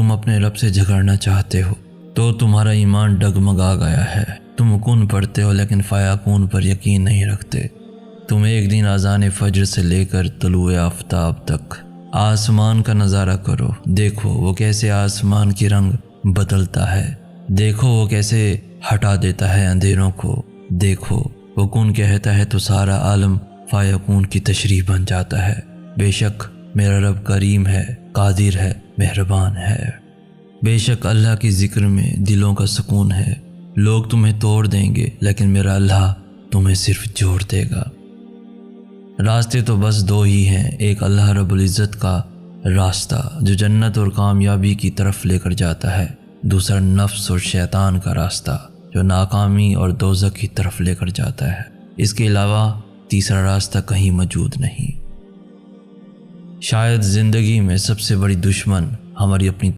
تم اپنے رب سے جھگڑنا چاہتے ہو تو تمہارا ایمان ڈگمگا گیا ہے۔ تم کن پڑھتے ہو لیکن فیکون پر یقین نہیں رکھتے۔ تم ایک دن اذان فجر سے لے کر طلوع آفتاب تک آسمان کا نظارہ کرو، دیکھو وہ کیسے آسمان کی رنگ بدلتا ہے، دیکھو وہ کیسے ہٹا دیتا ہے اندھیروں کو، دیکھو وہ کن کہتا ہے تو سارا عالم فیکون کی تشریح بن جاتا ہے۔ بے شک میرا رب کریم ہے، قادر ہے، مہربان ہے۔ بے شک اللہ کی ذکر میں دلوں کا سکون ہے۔ لوگ تمہیں توڑ دیں گے لیکن میرا اللہ تمہیں صرف جوڑ دے گا۔ راستے تو بس دو ہی ہیں، ایک اللہ رب العزت کا راستہ جو جنت اور کامیابی کی طرف لے کر جاتا ہے، دوسرا نفس اور شیطان کا راستہ جو ناکامی اور دوزخ کی طرف لے کر جاتا ہے۔ اس کے علاوہ تیسرا راستہ کہیں موجود نہیں۔ شاید زندگی میں سب سے بڑی دشمن ہماری اپنی